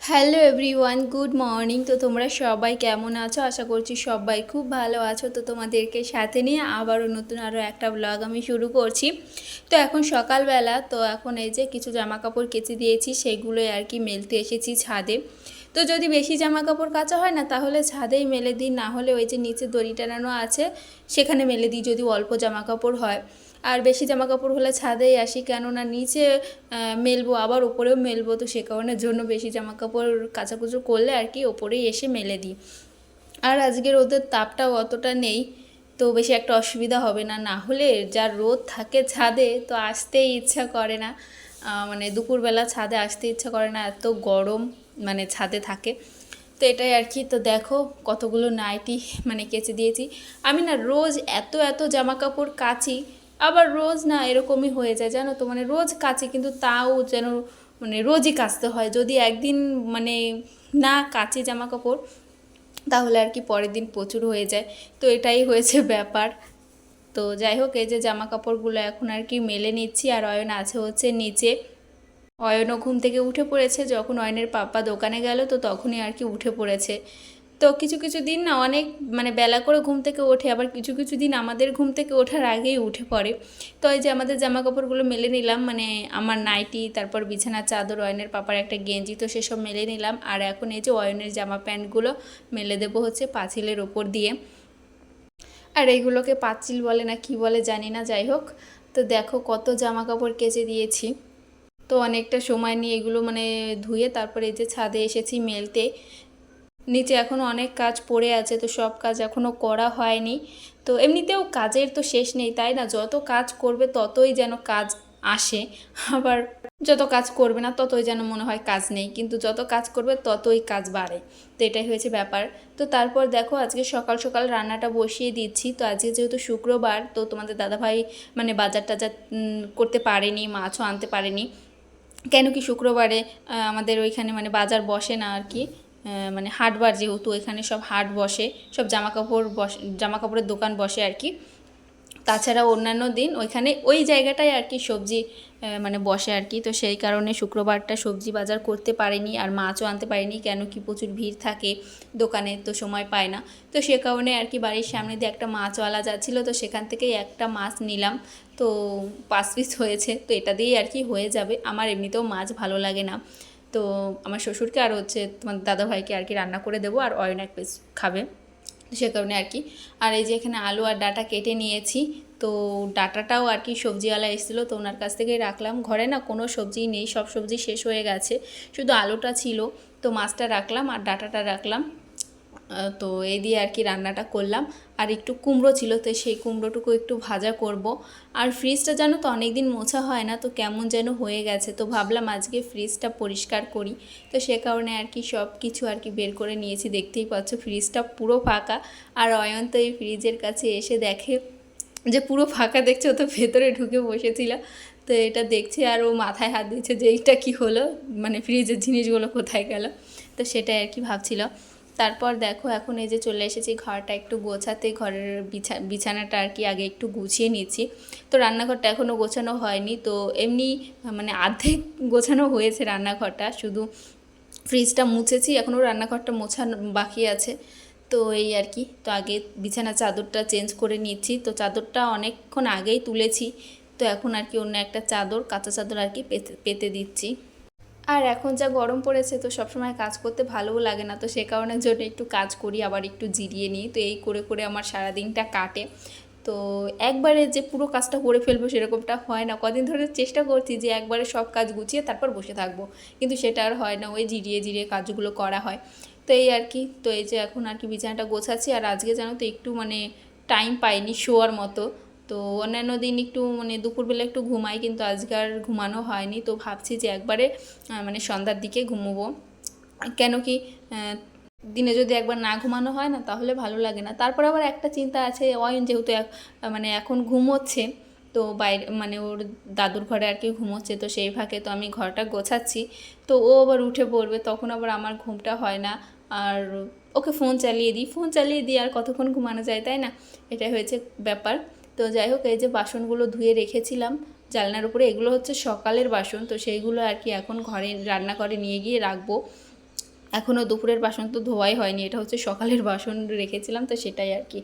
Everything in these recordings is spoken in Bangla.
Hello everyone, good morning. তো তোমরা সবাই কেমন আছো? আশা করছি সবাই খুব ভালো আছো। তো তোমাদেরকে সাথে নিয়ে আবারও নতুন আরও একটা ব্লগ আমি শুরু করছি। তো এখন সকালবেলা, তো এখন এই যে কিছু জামা কাপড় কেচে দিয়েছি, সেগুলোই আর কি মেলতে এসেছি ছাদে। তো যদি বেশি জামা কাপড় কাচা হয় না, তাহলে ছাদেই মেলে দিই, না হলে ওই যে নিচে দড়ি টানানো আছে সেখানে মেলে দিই যদি অল্প জামা কাপড় হয়। আর বেশি জামা কাপড় হলে ছাদেই আসি, কেননা নিচে মেলবো আবার ওপরেও মেলবো, তো সে কারণের জন্য বেশি জামা কাপড় কাচাকুচো করলে আর কি ওপরেই এসে মেলে দিই। আর আজকের রোদের তাপটাও অতটা নেই, তো বেশি একটা অসুবিধা হবে না। না হলে যা রোদ থাকে ছাদে, তো আসতেই ইচ্ছা করে না। মানে দুপুরবেলা ছাদে আসতে ইচ্ছা করে না, এত গরম মানে ছাদে থাকে। তো এটাই আর কি। তো দেখো কতগুলো নাইটি মানে কেচে দিয়েছি। আমি না রোজ এত এত জামা কাপড় কাচি, আবার রোজ না এরকমই হয়ে যায় জানো তো, মানে রোজ কাচি কিন্তু তাও যেন মানে রোজই কাচতে হয়। যদি একদিন মানে না কাচি জামা কাপড়, তাহলে আর কি পরের দিন প্রচুর হয়ে যায়। তো এটাই হয়েছে ব্যাপার। তো যাই হোক, এই যে জামা কাপড়গুলো এখন আর কি মেলে নিচ্ছি। আর অয়ন আছে হচ্ছে নিচে। অয়নও ঘুম থেকে উঠে পড়েছে, যখন অয়নের পাপা দোকানে গেল তো তখনই আর কি উঠে পড়েছে। তো কিছু কিছু দিন না অনেক মানে বেলা করে ঘুম থেকে ওঠে, আবার কিছু কিছু দিন আমাদের ঘুম থেকে ওঠার আগেই উঠে পড়ে। তো এই যে আমাদের জামা কাপড়গুলো মেলে নিলাম, মানে আমার নাইটি, তারপর বিছানার চাদর, অয়নের পাপার একটা গেঞ্জি, তো সেসব মেলে নিলাম। আর এখন এই যে অয়নের জামা প্যান্টগুলো মেলে দেবো হচ্ছে পাঁচিলের ওপর দিয়ে। আর এইগুলোকে পাঁচিল বলে না কি বলে জানি না, যাই হোক। তো দেখো কত জামা কাপড় কেচে দিয়েছি। তো অনেকটা সময় নিয়ে এগুলো মানে ধুয়ে তারপরে এই যে ছাদে এসেছি মেলতে। নিচে এখনও অনেক কাজ পড়ে আছে, তো সব কাজ এখনও করা হয়নি। তো এমনিতেও কাজের তো শেষ নেই, তাই না? যত কাজ করবে ততই যেন কাজ আসে, আবার যত কাজ করবে না ততই যেন মনে হয় কাজ নেই, কিন্তু যত কাজ করবে ততই কাজ বাড়ে। তো এটাই হয়েছে ব্যাপার। তো তারপর দেখো আজকে সকাল সকাল রান্নাটা বসিয়ে দিচ্ছি। তো আজকে যেহেতু শুক্রবার, তো তোমাদের দাদাভাই মানে বাজার টাজার করতে পারেনি, মাছও আনতে পারেনি। কেন কি শুক্রবারে আমাদের ওইখানে মানে বাজার বসে না আর কি। মানে হাটবার যেহেতু, এখানে সব হাট বসে, সব জামাকাপড় বসে, জামাকাপড়ের দোকান বসে আর কি। তাছাড়া অন্যান্য দিন ওইখানে ওই জায়গাটায় আর কি সবজি মানে বসে আর কি। তো সেই কারণে শুক্রবারটা সবজি বাজার করতে পারিনি, আর মাছও আনতে পারিনি, কেন কি প্রচুর ভিড় থাকে দোকানে, তো সময় পায় না। তো সে কারণে আর কি বাড়ির সামনে দিয়ে একটা মাছওয়ালা যাচ্ছিলো, তো সেখান থেকেই একটা মাছ নিলাম। তো 5 পিস হয়েছে, তো এটা দিয়েই আর কি হয়ে যাবে। আমার এমনিতেও মাছ ভালো লাগে না। তো আমার শ্বশুরকে আর হচ্ছে তোমার দাদাভাইকে আর কি রান্না করে দেবো, আর অয়ন 1 পিস খাবে, সে কারণে আর কি। আর এই যে এখানে আলু আর ডাঁটা কেটে নিয়েছি। তো ডাঁটাটাও আর কি সবজিওয়ালা এসেছিলো, তো ওনার কাছ থেকেই রাখলাম। ঘরে না কোনো সবজি নেই, সব সবজি শেষ হয়ে গেছে, শুধু আলুটা ছিল। তো মাছটা রাখলাম আর ডাঁটাটা রাখলাম। তো এই দিয়ে আর কি রান্নাটা করলাম। আর একটু কুমড়ো ছিল, তো সেই কুমড়োটুকু একটু ভাজা করব। আর ফ্রিজটা জানো তো অনেক দিন মোছা হয় না, তো কেমন যেন হয়ে গেছে, তো ভাবলাম আজকে ফ্রিজটা পরিষ্কার করি। তো সে কারণে আর কি সব কিছু আর কি বের করে নিয়েছি। দেখতেই পাচ্ছ ফ্রিজটা পুরো ফাঁকা। আর অয়ন তো এই ফ্রিজের কাছে এসে দেখে যে পুরো ফাঁকা, দেখছে, ও তো ভেতরে ঢুকে বসেছিল। তো এটা দেখছে আর ও মাথায় হাত দিচ্ছে যে এইটা কি হলো, মানে ফ্রিজের জিনিসগুলো কোথায় গেল। তো সেটাই আর কি ভাবছিল। তারপর দেখো এখন এই যে চলে এসেছি ঘরটা একটু গোছাতে, ঘরের বিছানাটা আর কি আগে একটু গুছিয়ে নিচ্ছি। তো রান্নাঘরটা এখনও গোছানো হয়নি, তো এমনি মানে অর্ধেক গোছানো হয়েছে রান্নাঘরটা, শুধু ফ্রিজটা মুছেছি, এখনও রান্নাঘরটা মোছানো বাকি আছে। তো এই আর কি। তো আগে বিছানা চাদরটা চেঞ্জ করে নিচ্ছি, তো চাদরটা অনেকক্ষণ আগেই তুলেছি। তো এখন আর কি অন্য একটা চাদর, কাঁচা চাদর আর কি পেতে পেতে দিচ্ছি। আর এখন যা গরম পড়েছে, তো সবসময় কাজ করতে ভালোও লাগে না, তো সে কারণের জন্য একটু কাজ করি, আবার একটু জিরিয়ে নিই। তো এই করে করে আমার সারাদিনটা কাটে। তো একবারে যে পুরো কাজটা করে ফেলবো সেরকমটা হয় না। কদিন ধরে চেষ্টা করছি যে একবারে সব কাজ গুছিয়ে তারপর বসে থাকবো, কিন্তু সেটা আর হয় না, ওই জিরিয়ে জিরিয়ে কাজগুলো করা হয়। তো এই আর কি। তো এই যে এখন আর কি বিছানাটা গোছাচ্ছি। আর আজকে জানো তো একটু মানে টাইম পাইনি শোয়ার মতো। তো অন্যান্য দিন একটু মানে দুপুরবেলা একটু ঘুমাই, কিন্তু আজকে আর ঘুমানো হয়নি। তো ভাবছি যে একবারে মানে সন্ধ্যার দিকে ঘুমোবো। কেন কি দিনে যদি একবার না ঘুমানো হয় না, তাহলে ভালো লাগে না। তারপর আবার একটা চিন্তা আছে, অয়ন যেহেতু মানে এখন ঘুমোচ্ছে, তো বাইরে মানে ওর দাদুর ঘরে আর কি ঘুমোচ্ছে, তো সেই ফাঁকে তো আমি ঘরটা গোছাচ্ছি। তো ও আবার উঠে পড়বে, তখন আবার আমার ঘুমটা হয় না। আর ওকে ফোন চালিয়ে দিই, আর কতক্ষণ ঘুমানো যায়, তাই না? এটাই হয়েছে ব্যাপার। তো যাই হোক, এই যে বাসনগুলো ধুয়ে রেখেছিলাম জানলার উপরে, এগুলো হচ্ছে সকালের বাসন, তো সেইগুলো আর কি এখন ঘরে রান্নাঘরে নিয়ে গিয়ে রাখবো। এখনও দুপুরের বাসন তো ধোয়াই হয়নি, এটা হচ্ছে সকালের বাসন রেখেছিলাম, তো সেটাই আর কি।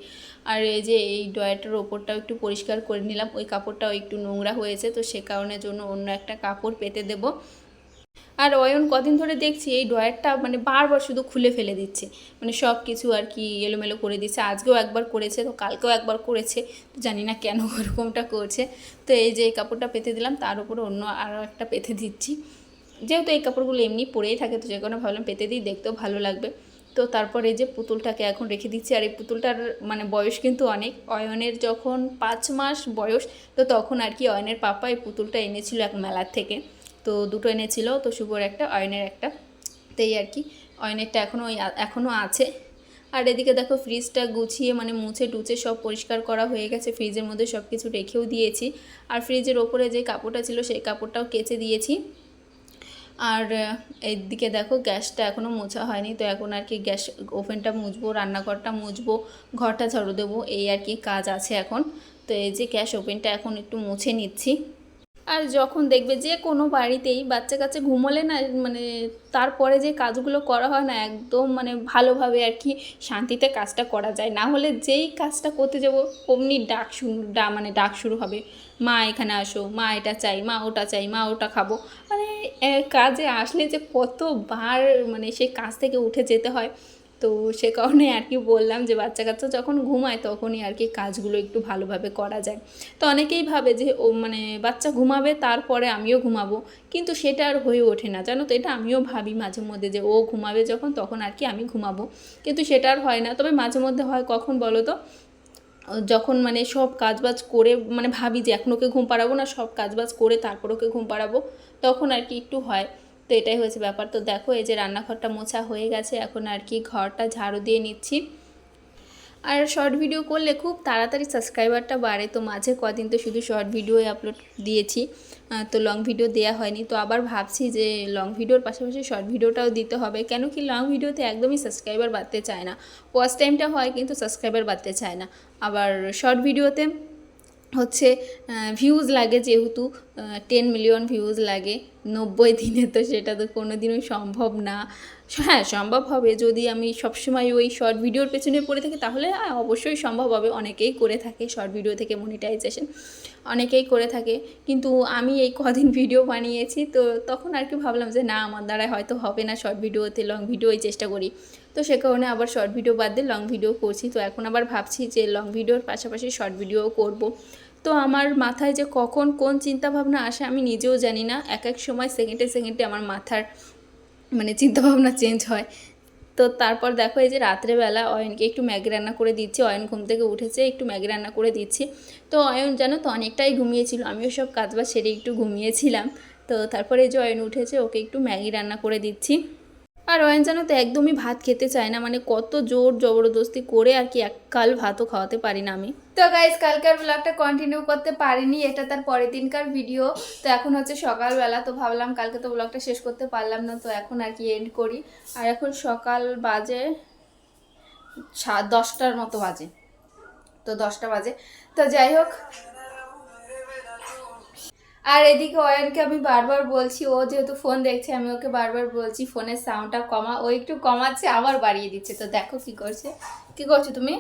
আর এই যে এই ড্রয়ারটার ওপরটাও একটু পরিষ্কার করে নিলাম, ওই কাপড়টাও একটু নোংরা হয়েছে, তো সে কারণের জন্য অন্য একটা কাপড় পেতে দেব। আর অয়ন কদিন ধরে দেখছি এই ড্রয়ারটা মানে বারবার শুধু খুলে ফেলে দিচ্ছে, মানে সব কিছু আর কি এলোমেলো করে দিচ্ছে। আজকেও একবার করেছে, তো কালকেও একবার করেছে, তো জানি না কেন ওরকমটা করছে। তো এই যে এই কাপড়টা পেতে দিলাম, তার উপরে অন্য আরও একটা পেতে দিচ্ছি, যেহেতু এই কাপড়গুলো এমনি পরেই থাকে, তো যে কোনো ভাবলাম পেতে দিই, দেখতেও ভালো লাগবে। তো তারপরে এই যে পুতুলটাকে এখন রেখে দিচ্ছি। আর এই পুতুলটার মানে বয়স কিন্তু অনেক, অয়নের যখন 5 মাস বয়স, তো তখন আর কি অয়নের পাপা এই পুতুলটা এনেছিল এক মেলার থেকে, তো দুটো এনেছিল, তো শুভর একটা, অয়নের একটা, তো এই আর কি অয়নেরটা এখনও আছে। আর এদিকে দেখো ফ্রিজটা গুছিয়ে মানে মুছে টুছে সব পরিষ্কার করা হয়ে গেছে, ফ্রিজের মধ্যে সব কিছু রেখেও দিয়েছি। আর ফ্রিজের ওপরে যে কাপড়টা ছিল সেই কাপড়টাও কেচে দিয়েছি। আর এদিকে দেখো গ্যাসটা এখনও মোছা হয়নি, তো এখন আর কি গ্যাস ওভেনটা মুছবো, রান্নাঘরটা মুছবো, ঘরটা ঝাড়ু দেবো, এই আর কি কাজ আছে এখন। তো এই যে গ্যাস ওভেনটা এখন একটু মুছে নিচ্ছি। আর যখন দেখবে যে কোনো বাড়িতেই বাচ্চা কাচ্চা ঘুমোলে না, মানে তারপরে যে কাজগুলো করা হয় না, একদম মানে ভালোভাবে আর কি শান্তিতে কাজটা করা যায় না। হলে যেই কাজটা করতে যাবো অমনি ডাক শুরু হবে, মা এখানে আসো, মা এটা চাই, মা ওটা চাই, মা ওটা খাবো। মানে কাজে আসলে যে কতবার মানে সেই কাজ থেকে উঠে যেতে হয়। তো সে কারণে আর কি বললাম যে বাচ্চা কাচ্চা যখন ঘুমায় তখনই আর কি কাজগুলো একটু ভালোভাবে করা যায়। তো অনেকেই ভাবে যে ও মানে বাচ্চা ঘুমাবে তারপরে আমিও ঘুমাবো, কিন্তু সেটা আর হয়ে ওঠে না, জানো তো। এটা আমিও ভাবি মাঝে মধ্যে যে ও ঘুমাবে যখন তখন আর কি আমি ঘুমাবো, কিন্তু সেটা আর হয় না। তবে মাঝে মধ্যে হয়, কখন বলো তো, যখন মানে সব কাজবাজ করে মানে ভাবি যে এখন ওকে ঘুম পাড়াবো না, সব কাজবাজ করে তারপর ওকে ঘুম পাড়াবো, তখন আর কি একটু হয়। তো এটাই হয়েছে ব্যাপার। তো দেখো এই যে রান্নাঘরটা মোছা হয়ে গেছে, এখন আর কি ঘরটা ঝাড়ু দিয়ে নিচ্ছি। আর শর্ট ভিডিও করলে খুব তাড়াতাড়ি সাবস্ক্রাইবারটা বাড়ে, তো মাঝে কদিন তো শুধু শর্ট ভিডিওই আপলোড দিয়েছি, তো লং ভিডিও দেওয়া হয়নি। তো আবার ভাবছি যে লং ভিডিওর পাশাপাশি শর্ট ভিডিওটাও দিতে হবে, কেন কি লং ভিডিওতে একদমই সাবস্ক্রাইবার বাড়তে চায় না, ওয়াচ টাইমটা হয় কিন্তু সাবস্ক্রাইবার বাড়তে চায় না। আবার শর্ট ভিডিওতে হচ্ছে ভিউজ লাগে, যেহেতু 10 মিলিয়ন ভিউজ লাগে 90 দিনে, তো সেটা তো কোনো দিনই সম্ভব না। হ্যাঁ সম্ভব হবে যদি আমি সবসময় ওই শর্ট ভিডিওর পেছনে পড়ে থাকি, তাহলে অবশ্যই সম্ভব হবে, অনেকেই করে থাকে শর্ট ভিডিও থেকে মনিটাইজেশন, অনেকেই করে থাকে। কিন্তু আমি এই কদিন ভিডিও বানিয়েছি, তো তখন আর কি ভাবলাম যে না আমার দ্বারা হয়তো হবে না শর্ট ভিডিওতে, লং ভিডিওই চেষ্টা করি। তো সে কারণে আবার শর্ট ভিডিও বাদ দিয়ে লং ভিডিও করছি। তো এখন আবার ভাবছি যে লং ভিডিওর পাশাপাশি শর্ট ভিডিওও করব। তো আমার মাথায় যে কখন কোন চিন্তাভাবনা আসে আমি নিজেও জানি না, এক এক সময় সেকেন্ডে সেকেন্ডে আমার মাথার মানে চিন্তাভাবনা চেঞ্জ হয়। তো তারপর দেখো এই যে রাত্রেবেলা অয়নকে একটু ম্যাগি রান্না করে দিচ্ছি, অয়ন ঘুম থেকে উঠেছে, একটু ম্যাগি রান্না করে দিচ্ছি। তো অয়ন জানো তো অনেকটাই ঘুমিয়েছিল, আমিও সব কাজবাজ সেরে একটু ঘুমিয়েছিলাম। তো তারপরে এই যে অয়ন উঠেছে, ওকে একটু ম্যাগি রান্না করে দিচ্ছি। আর অয়ন জানো তো একদমই ভাত খেতে চায় না, মানে কত জোর জবরদস্তি করে আর কি এক কাল ভাতও খাওয়াতে পারি না আমি। তো গাইস কালকার ব্লগটা কন্টিনিউ করতে পারিনি, এটা তার পরের দিনকার ভিডিও। তো এখন হচ্ছে সকালবেলা, তো ভাবলাম কালকে তো ব্লগটা শেষ করতে পারলাম না, তো এখন আর কি এন্ড করি। আর এখন সকাল বাজে 10টার মতো বাজে, তো 10টা বাজে। তো যাই হোক, আর এদিকে অয়নকে আমি বারবার বলছি, ও যেহেতু ফোন দেখছে আমি ওকে বারবার বলছি ফোনের সাউন্ডটা কমা, ও একটু কমাচ্ছে আবার বাড়িয়ে দিচ্ছে। তো দেখো কি করছে, কি করছো তুমি?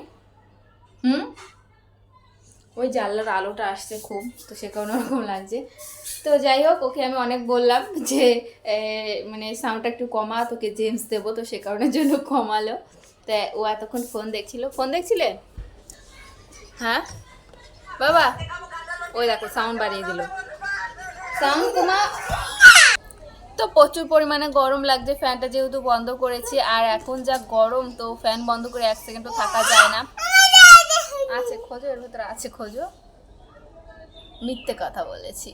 ওই জানলার আলোটা আসছে খুব, তো সে কারণে ওরকম লাগছে। তো যাই হোক, ওকে আমি অনেক বললাম যে মানে সাউন্ডটা একটু কমা, তোকে জেমস দেবো, তো সে কারণের জন্য কমালো। তো ও এতক্ষণ ফোন দেখছিলে? হ্যাঁ বাবা, ওই দেখো সাউন্ড বাড়িয়ে দিল, সাউন্ড কমা। তো প্রচুর পরিমাণে গরম লাগছে, ফ্যানটা যেহেতু বন্ধ করেছি, আর এখন যা গরম, তো ফ্যান বন্ধ করে 1 সেকেন্ডও থাকা যায় না। আছে খোঁজো, এর ভিতরে আছে খোঁজো। মিথ্যে কথা বলেছি,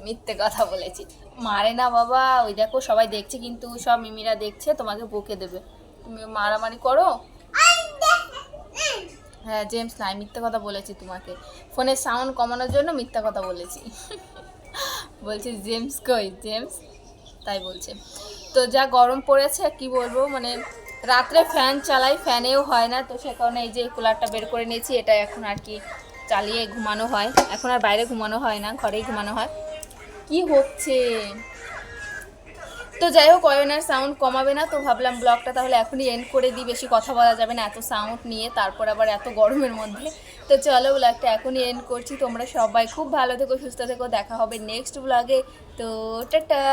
মিথ্যে কথা বলেছি, মারে না বাবা। ওই দেখো সবাই দেখছে, কিন্তু সব মিমিরা দেখছে, তোমাকে বকে দেবে, তুমি মারামারি করো। হ্যাঁ জেমস নাই, মিথ্যে কথা বলেছি তোমাকে, ফোনের সাউন্ড কমানোর জন্য মিথ্যে কথা বলেছি। বলছি জেমস কই, জেমস তাই বলছে। তো যা গরম পড়েছে কি বলবো, মানে রাত্রে ফ্যান চালাই, ফ্যানেও হয় না, তো সে কারণে এই যে কুলারটা বের করে নিয়েছি, এটা এখন আর কি চালিয়ে ঘুমানো হয়। এখন আর বাইরে ঘুমানো হয় না, ঘরেই ঘুমানো হয়। কি হচ্ছে তো যাই হোক অয়নার সাউন্ড কমাবে না, তো ভাবলাম ব্লগটা তাহলে এখনই এন্ড করে দিই, বেশি কথা বলা যাবে না এত সাউন্ড নিয়ে, তারপর আবার এত গরমের মধ্যে। তো চলো ব্লগটা এখনই এন্ড করছি। তোমরা সবাই খুব ভালো থেকো, সুস্থ থেকো, দেখা হবে নেক্সট ব্লগে। তো টাটা।